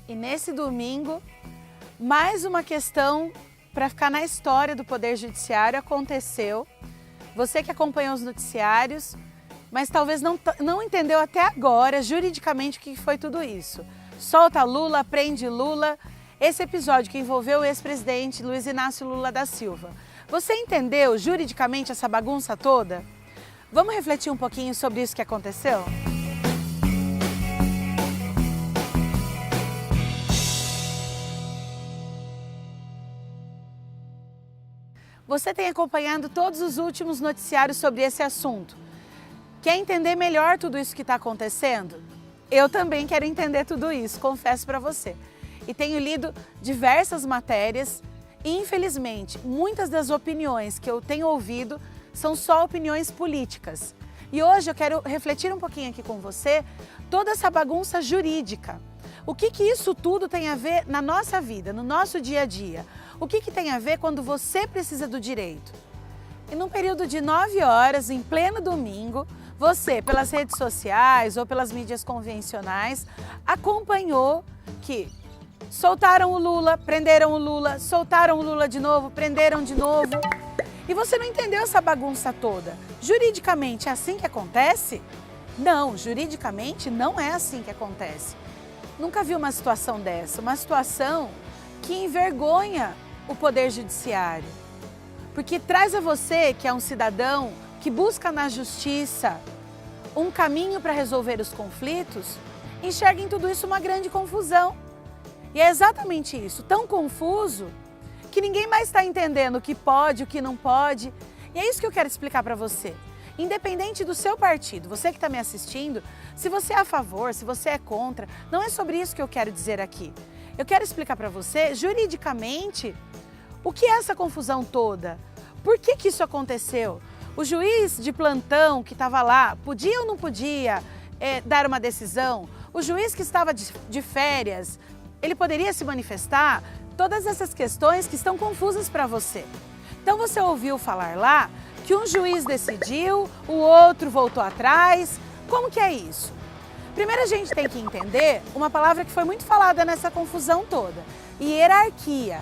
E nesse domingo, mais uma questão para ficar na história do Poder Judiciário aconteceu. Você que acompanhou os noticiários, mas talvez não entendeu até agora juridicamente o que foi tudo isso. Solta Lula, prende Lula, esse episódio que envolveu o ex-presidente Luiz Inácio Lula da Silva. Você entendeu juridicamente essa bagunça toda? Vamos refletir um pouquinho sobre isso que aconteceu? Você tem acompanhado todos os últimos noticiários sobre esse assunto. Quer entender melhor tudo isso que está acontecendo? Eu também quero entender tudo isso, confesso para você. E tenho lido diversas matérias e, infelizmente, muitas das opiniões que eu tenho ouvido são só opiniões políticas. E hoje eu quero refletir um pouquinho aqui com você toda essa bagunça jurídica. O que isso tudo tem a ver na nossa vida, no nosso dia a dia? O que tem a ver quando você precisa do direito? E num período de 9 horas, em pleno domingo, você, pelas redes sociais ou pelas mídias convencionais, acompanhou que soltaram o Lula, prenderam o Lula, soltaram o Lula de novo, prenderam de novo. E você não entendeu essa bagunça toda. Juridicamente é assim que acontece? Não, juridicamente não é assim que acontece. Nunca vi uma situação dessa, uma situação que envergonha o Poder Judiciário. Porque traz a você, que é um cidadão que busca na justiça um caminho para resolver os conflitos, enxerga em tudo isso uma grande confusão. E é exatamente isso, tão confuso, que ninguém mais está entendendo o que pode, o que não pode. E é isso que eu quero explicar para você. Independente do seu partido, você que está me assistindo, se você é a favor, se você é contra, não é sobre isso que eu quero dizer aqui. Eu quero explicar para você, juridicamente, o que é essa confusão toda? Por que isso aconteceu? O juiz de plantão que estava lá, podia ou não podia dar uma decisão? O juiz que estava de férias, ele poderia se manifestar? Todas essas questões que estão confusas para você. Então você ouviu falar lá que um juiz decidiu, o outro voltou atrás. Como que é isso? Primeiro a gente tem que entender uma palavra que foi muito falada nessa confusão toda, hierarquia.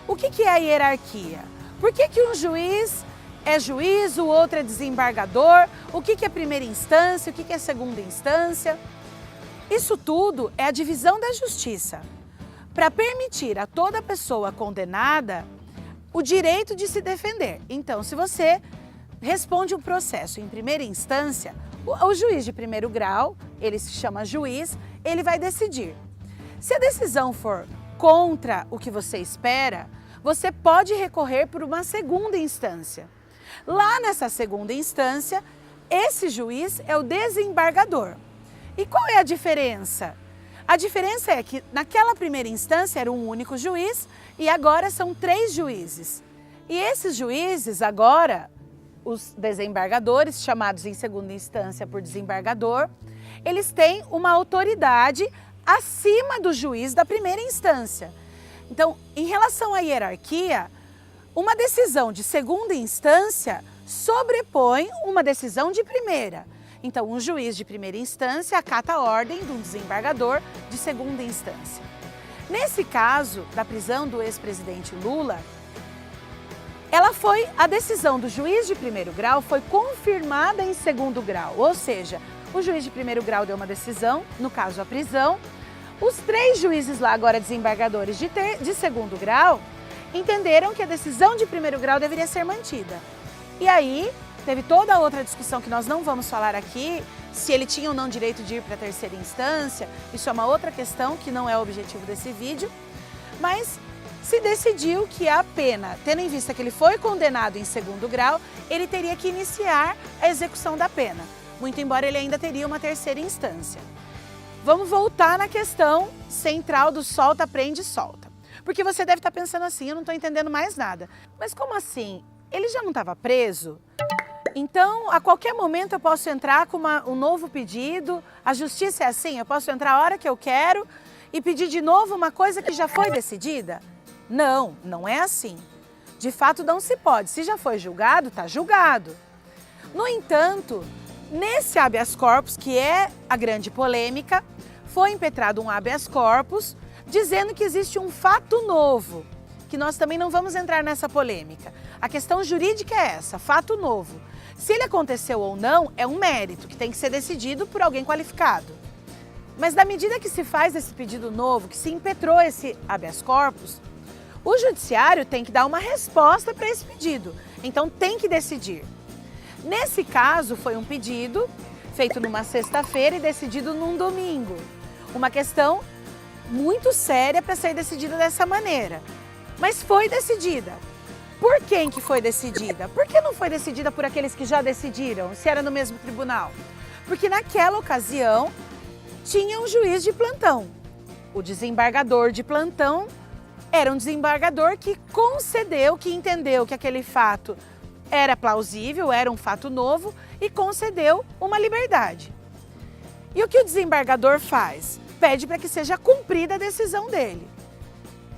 O que é a hierarquia? Por que um juiz é juiz, o outro é desembargador? O que é primeira instância, o que é segunda instância? Isso tudo é a divisão da justiça, para permitir a toda pessoa condenada o direito de se defender. Então, se você responde um processo em primeira instância, o juiz de primeiro grau, ele se chama juiz, ele vai decidir. Se a decisão for contra o que você espera, você pode recorrer por uma segunda instância. Lá nessa segunda instância, esse juiz é o desembargador. E qual é a diferença? A diferença é que naquela primeira instância era um único juiz e agora são 3 juízes. E esses juízes agora, os desembargadores, chamados em segunda instância por desembargador, eles têm uma autoridade acima do juiz da primeira instância. Então, em relação à hierarquia, uma decisão de segunda instância sobrepõe uma decisão de primeira. Então, um juiz de primeira instância acata a ordem de um desembargador de segunda instância. Nesse caso da prisão do ex-presidente Lula, a decisão do juiz de primeiro grau foi confirmada em segundo grau, ou seja, o juiz de primeiro grau deu uma decisão, no caso a prisão, os 3 juízes lá, agora desembargadores de segundo grau, entenderam que a decisão de primeiro grau deveria ser mantida. E aí, teve toda a outra discussão que nós não vamos falar aqui, se ele tinha ou não direito de ir para a terceira instância, isso é uma outra questão que não é o objetivo desse vídeo, mas se decidiu que a pena, tendo em vista que ele foi condenado em segundo grau, ele teria que iniciar a execução da pena, muito embora ele ainda teria uma terceira instância. Vamos voltar na questão central do solta, prende, solta. Porque você deve estar pensando assim, eu não estou entendendo mais nada. Mas como assim? Ele já não estava preso? Então, a qualquer momento eu posso entrar com um novo pedido? A justiça é assim? Eu posso entrar a hora que eu quero e pedir de novo uma coisa que já foi decidida? Não, não é assim. De fato, não se pode. Se já foi julgado, está julgado. No entanto, nesse habeas corpus, que é a grande polêmica, foi impetrado um habeas corpus dizendo que existe um fato novo, que nós também não vamos entrar nessa polêmica. A questão jurídica é essa, fato novo. Se ele aconteceu ou não, é um mérito que tem que ser decidido por alguém qualificado. Mas na medida que se faz esse pedido novo, que se impetrou esse habeas corpus, o judiciário tem que dar uma resposta para esse pedido, então tem que decidir. Nesse caso, foi um pedido feito numa sexta-feira e decidido num domingo. Uma questão muito séria para ser decidida dessa maneira. Mas foi decidida. Por quem que foi decidida? Por que não foi decidida por aqueles que já decidiram, se era no mesmo tribunal? Porque naquela ocasião tinha um juiz de plantão. O desembargador de plantão era um desembargador que concedeu, que entendeu que aquele fato era plausível, era um fato novo e concedeu uma liberdade. E o que o desembargador faz? Pede para que seja cumprida a decisão dele.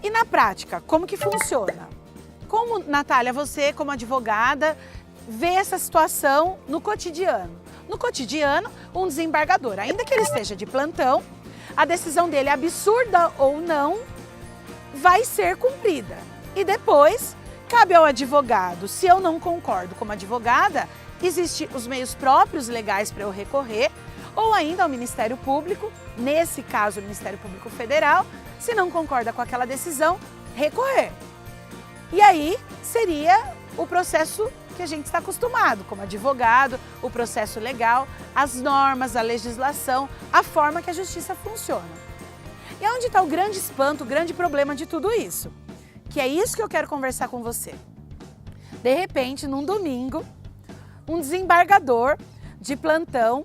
E na prática, como que funciona? Como, Natália, você como advogada vê essa situação no cotidiano? No cotidiano, um desembargador, ainda que ele esteja de plantão, a decisão dele, absurda ou não, vai ser cumprida. E depois, cabe ao advogado, se eu não concordo como advogada, existem os meios próprios legais para eu recorrer, ou ainda ao Ministério Público, nesse caso o Ministério Público Federal, se não concorda com aquela decisão, recorrer. E aí seria o processo que a gente está acostumado, como advogado, o processo legal, as normas, a legislação, a forma que a justiça funciona. E é onde está o grande espanto, o grande problema de tudo isso, que é isso que eu quero conversar com você. De repente, num domingo, um desembargador de plantão,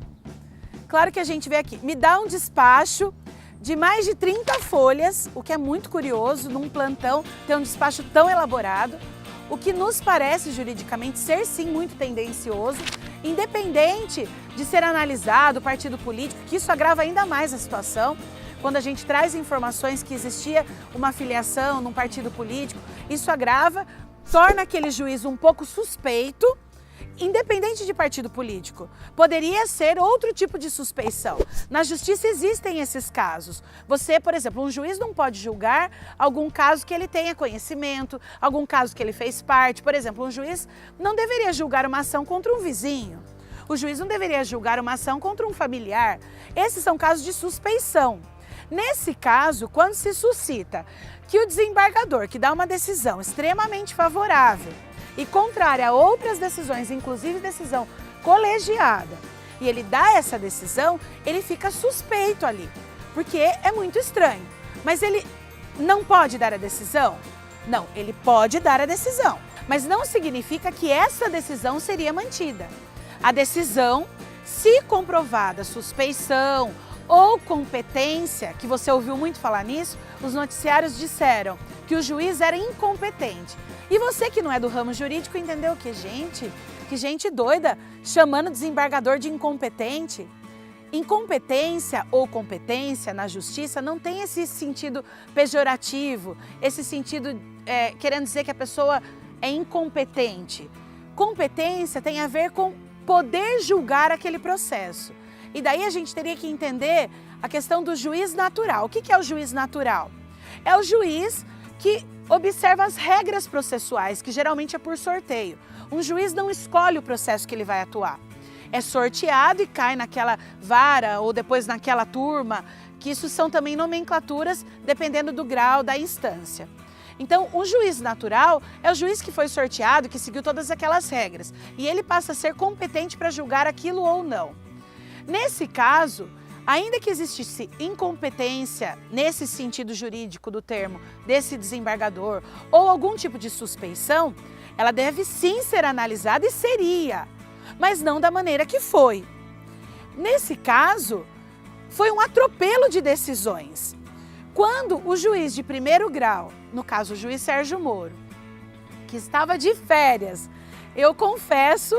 claro que a gente vê aqui, me dá um despacho de mais de 30 folhas, o que é muito curioso, num plantão ter um despacho tão elaborado, o que nos parece juridicamente ser sim muito tendencioso, independente de ser analisado o partido político, que isso agrava ainda mais a situação. Quando a gente traz informações que existia uma filiação num partido político, isso agrava, torna aquele juiz um pouco suspeito, independente de partido político. Poderia ser outro tipo de suspeição. Na justiça existem esses casos. Você, por exemplo, um juiz não pode julgar algum caso que ele tenha conhecimento, algum caso que ele fez parte. Por exemplo, um juiz não deveria julgar uma ação contra um vizinho. O juiz não deveria julgar uma ação contra um familiar. Esses são casos de suspeição. Nesse caso, quando se suscita que o desembargador, que dá uma decisão extremamente favorável e contrária a outras decisões, inclusive decisão colegiada, e ele dá essa decisão, ele fica suspeito ali, porque é muito estranho. Mas ele não pode dar a decisão? Não, ele pode dar a decisão, mas não significa que essa decisão seria mantida. A decisão, se comprovada suspeição ou competência, que você ouviu muito falar nisso, os noticiários disseram que o juiz era incompetente. E você que não é do ramo jurídico entendeu que gente doida, chamando o desembargador de incompetente. Incompetência ou competência na justiça não tem esse sentido pejorativo, esse sentido querendo dizer que a pessoa é incompetente. Competência tem a ver com poder julgar aquele processo. E daí a gente teria que entender a questão do juiz natural. O que é o juiz natural? É o juiz que observa as regras processuais, que geralmente é por sorteio. Um juiz não escolhe o processo que ele vai atuar. É sorteado e cai naquela vara ou depois naquela turma, que isso são também nomenclaturas dependendo do grau da instância. Então, o juiz natural é o juiz que foi sorteado, que seguiu todas aquelas regras, e ele passa a ser competente para julgar aquilo ou não. Nesse caso, ainda que existisse incompetência nesse sentido jurídico do termo desse desembargador ou algum tipo de suspeição, ela deve sim ser analisada e seria, mas não da maneira que foi. Nesse caso, foi um atropelo de decisões. Quando o juiz de primeiro grau, no caso o juiz Sérgio Moro, que estava de férias, eu confesso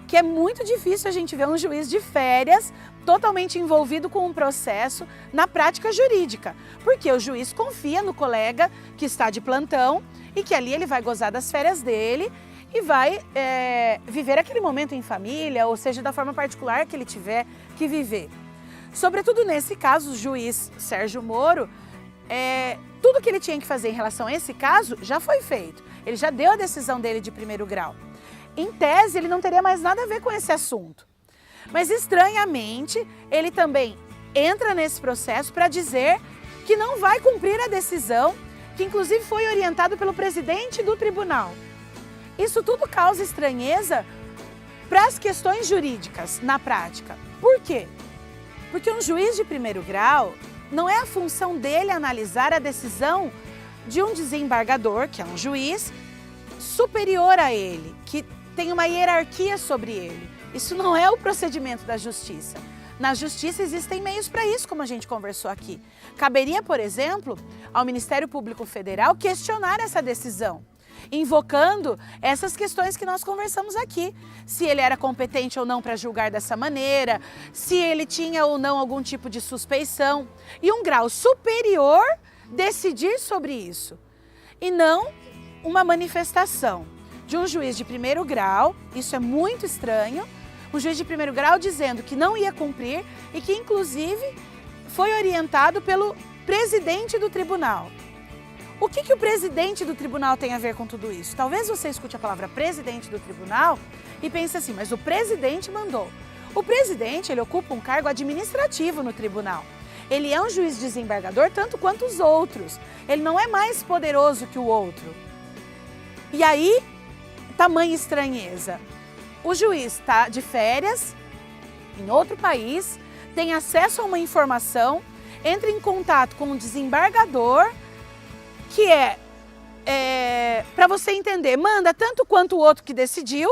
que é muito difícil a gente ver um juiz de férias totalmente envolvido com um processo na prática jurídica, porque o juiz confia no colega que está de plantão e que ali ele vai gozar das férias dele e vai viver aquele momento em família, ou seja, da forma particular que ele tiver que viver. Sobretudo nesse caso, o juiz Sérgio Moro, tudo que ele tinha que fazer em relação a esse caso já foi feito. Ele já deu a decisão dele de primeiro grau. Em tese, ele não teria mais nada a ver com esse assunto. Mas, estranhamente, ele também entra nesse processo para dizer que não vai cumprir a decisão, que inclusive foi orientado pelo presidente do tribunal. Isso tudo causa estranheza para as questões jurídicas, na prática. Por quê? Porque um juiz de primeiro grau, não é a função dele analisar a decisão de um desembargador, que é um juiz, superior a ele, que tem uma hierarquia sobre ele. Isso não é o procedimento da justiça. Na justiça existem meios para isso, como a gente conversou aqui. Caberia, por exemplo, ao Ministério Público Federal questionar essa decisão, invocando essas questões que nós conversamos aqui. Se ele era competente ou não para julgar dessa maneira, se ele tinha ou não algum tipo de suspeição. E um grau superior decidir sobre isso. E não uma manifestação de um juiz de primeiro grau, isso é muito estranho, um juiz de primeiro grau dizendo que não ia cumprir e que, inclusive, foi orientado pelo presidente do tribunal. O que o presidente do tribunal tem a ver com tudo isso? Talvez você escute a palavra presidente do tribunal e pense assim, mas o presidente mandou. O presidente, ele ocupa um cargo administrativo no tribunal. Ele é um juiz desembargador tanto quanto os outros. Ele não é mais poderoso que o outro. E aí, tamanha estranheza. O juiz está de férias em outro país, tem acesso a uma informação, entra em contato com um desembargador, que para você entender, manda tanto quanto o outro que decidiu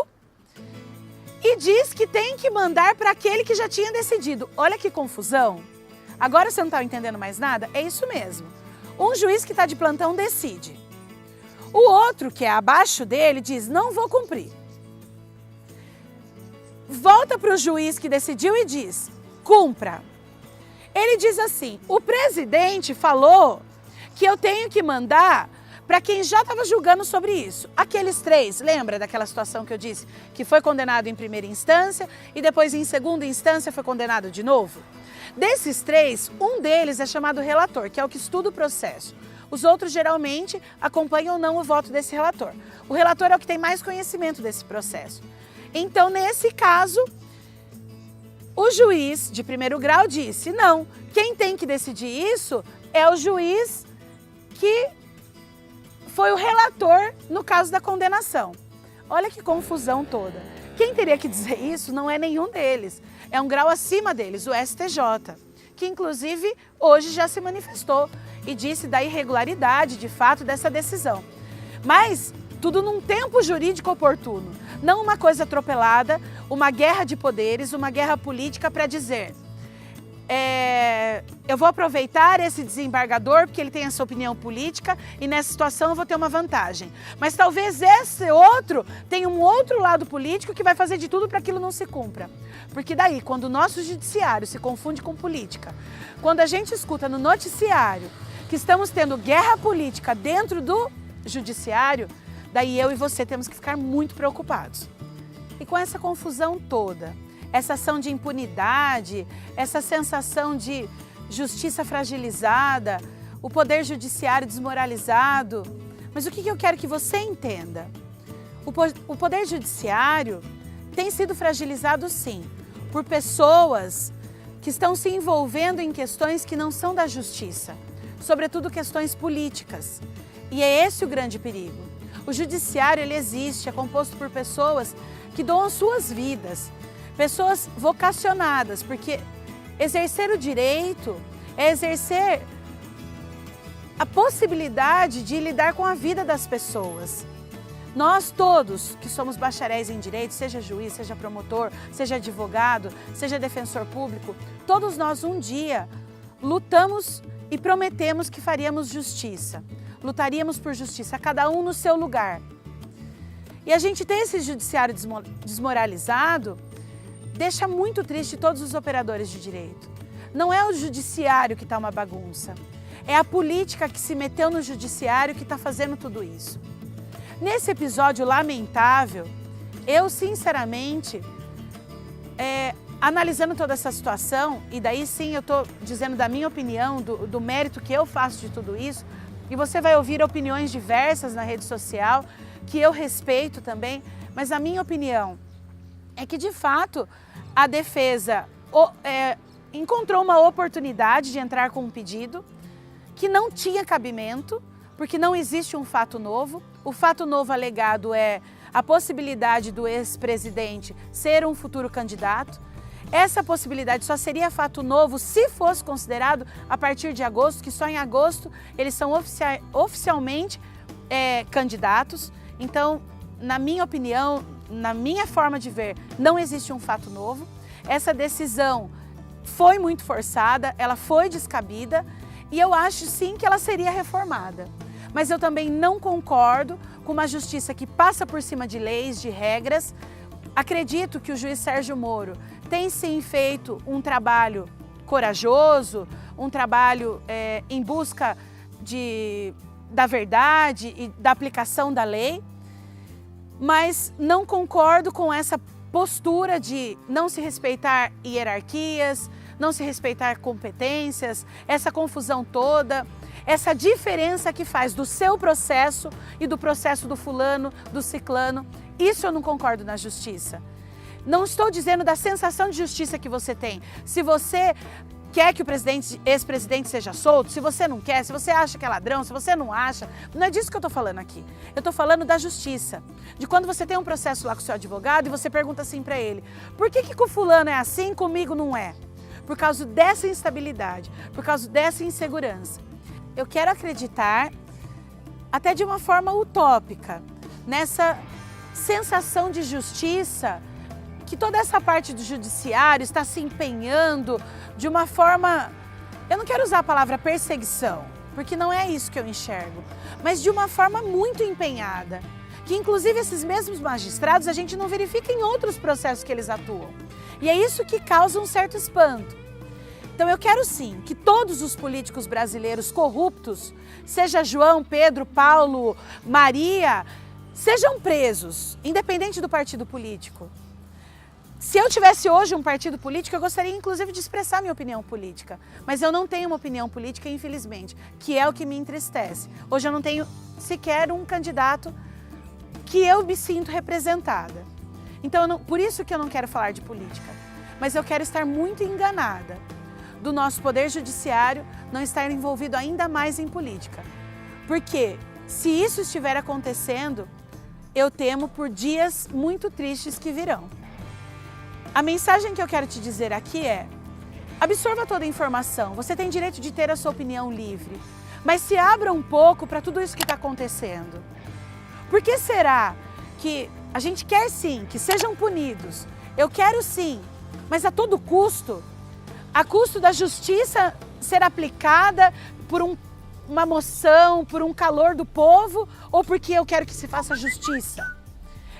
e diz que tem que mandar para aquele que já tinha decidido. Olha que confusão. Agora você não está entendendo mais nada? É isso mesmo. Um juiz que está de plantão decide. O outro, que é abaixo dele, diz, não vou cumprir. Volta para o juiz que decidiu e diz, cumpra. Ele diz assim, o presidente falou que eu tenho que mandar para quem já estava julgando sobre isso. Aqueles 3, lembra daquela situação que eu disse? Que foi condenado em primeira instância e depois em segunda instância foi condenado de novo? Desses 3, um deles é chamado relator, que é o que estuda o processo. Os outros geralmente acompanham ou não o voto desse relator. O relator é o que tem mais conhecimento desse processo. Então, nesse caso, o juiz de primeiro grau disse, não, quem tem que decidir isso é o juiz que foi o relator no caso da condenação. Olha que confusão toda. Quem teria que dizer isso não é nenhum deles, é um grau acima deles, o STJ, que inclusive hoje já se manifestou e disse da irregularidade, de fato, dessa decisão. Mas tudo num tempo jurídico oportuno, não uma coisa atropelada, uma guerra de poderes, uma guerra política para dizer eu vou aproveitar esse desembargador porque ele tem essa opinião política e nessa situação eu vou ter uma vantagem. Mas talvez esse outro tenha um outro lado político que vai fazer de tudo para aquilo não se cumpra. Porque daí, quando o nosso judiciário se confunde com política, quando a gente escuta no noticiário que estamos tendo guerra política dentro do judiciário, daí eu e você temos que ficar muito preocupados. E com essa confusão toda, essa ação de impunidade, essa sensação de justiça fragilizada, o poder judiciário desmoralizado. Mas o que eu quero que você entenda? O poder judiciário tem sido fragilizado sim, por pessoas que estão se envolvendo em questões que não são da justiça, sobretudo questões políticas. E é esse o grande perigo. O judiciário, ele existe, é composto por pessoas que doam suas vidas, pessoas vocacionadas, porque exercer o direito é exercer a possibilidade de lidar com a vida das pessoas. Nós todos que somos bacharéis em direito, seja juiz, seja promotor, seja advogado, seja defensor público, todos nós um dia lutamos e prometemos que faríamos justiça. Lutaríamos por justiça, cada um no seu lugar. E a gente ter esse judiciário desmoralizado deixa muito triste todos os operadores de direito. Não é o judiciário que está uma bagunça, é a política que se meteu no judiciário que está fazendo tudo isso. Nesse episódio lamentável, eu sinceramente Analisando toda essa situação, e daí sim eu estou dizendo da minha opinião, do mérito que eu faço de tudo isso, e você vai ouvir opiniões diversas na rede social, que eu respeito também, mas a minha opinião é que de fato a defesa encontrou uma oportunidade de entrar com um pedido que não tinha cabimento, porque não existe um fato novo. O fato novo alegado é a possibilidade do ex-presidente ser um futuro candidato. Essa possibilidade só seria fato novo se fosse considerado a partir de agosto, que só em agosto eles são oficialmente candidatos. Então, na minha opinião, na minha forma de ver, não existe um fato novo. Essa decisão foi muito forçada, ela foi descabida e eu acho sim que ela seria reformada. Mas eu também não concordo com uma justiça que passa por cima de leis, de regras. Acredito que o juiz Sérgio Moro tem sim feito um trabalho corajoso, um trabalho em busca da verdade e da aplicação da lei, mas não concordo com essa postura de não se respeitar hierarquias, não se respeitar competências, essa confusão toda, essa diferença que faz do seu processo e do processo do fulano, do ciclano. Isso eu não concordo na justiça. Não estou dizendo da sensação de justiça que você tem. Se você quer que o ex-presidente seja solto, se você não quer, se você acha que é ladrão, se você não acha, não é disso que eu estou falando aqui. Eu estou falando da justiça, de quando você tem um processo lá com o seu advogado e você pergunta assim para ele, por que com o fulano é assim, comigo não é? Por causa dessa instabilidade, por causa dessa insegurança. Eu quero acreditar, até de uma forma utópica, nessa sensação de justiça que toda essa parte do judiciário está se empenhando de uma forma, eu não quero usar a palavra perseguição, porque não é isso que eu enxergo, mas de uma forma muito empenhada, que inclusive esses mesmos magistrados a gente não verifica em outros processos que eles atuam. E é isso que causa um certo espanto. Então eu quero sim que todos os políticos brasileiros corruptos, seja João, Pedro, Paulo, Maria, sejam presos, independente do partido político. Se eu tivesse hoje um partido político, eu gostaria inclusive de expressar minha opinião política. Mas eu não tenho uma opinião política, infelizmente, que é o que me entristece. Hoje eu não tenho sequer um candidato que eu me sinto representada. Então, por isso que eu não quero falar de política. Mas eu quero estar muito enganada do nosso poder judiciário não estar envolvido ainda mais em política. Porque se isso estiver acontecendo, eu temo por dias muito tristes que virão. A mensagem que eu quero te dizer aqui é: absorva toda a informação, você tem direito de ter a sua opinião livre, mas se abra um pouco para tudo isso que está acontecendo. Por que será que a gente quer sim que sejam punidos? Eu quero sim, mas a todo custo, a custo da justiça ser aplicada por uma moção, por um calor do povo, ou porque eu quero que se faça justiça?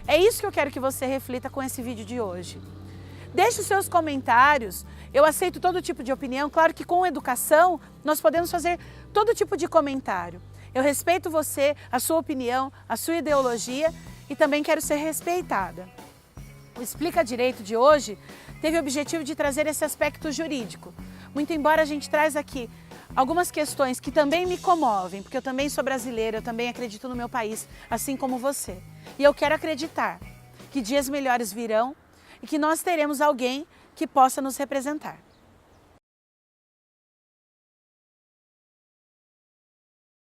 É isso que eu quero que você reflita com esse vídeo de hoje. Deixe os seus comentários, eu aceito todo tipo de opinião, claro que com educação nós podemos fazer todo tipo de comentário. Eu respeito você, a sua opinião, a sua ideologia e também quero ser respeitada. O Explica Direito de hoje teve o objetivo de trazer esse aspecto jurídico, muito embora a gente traz aqui algumas questões que também me comovem, porque eu também sou brasileira, eu também acredito no meu país, assim como você. E eu quero acreditar que dias melhores virão e que nós teremos alguém que possa nos representar.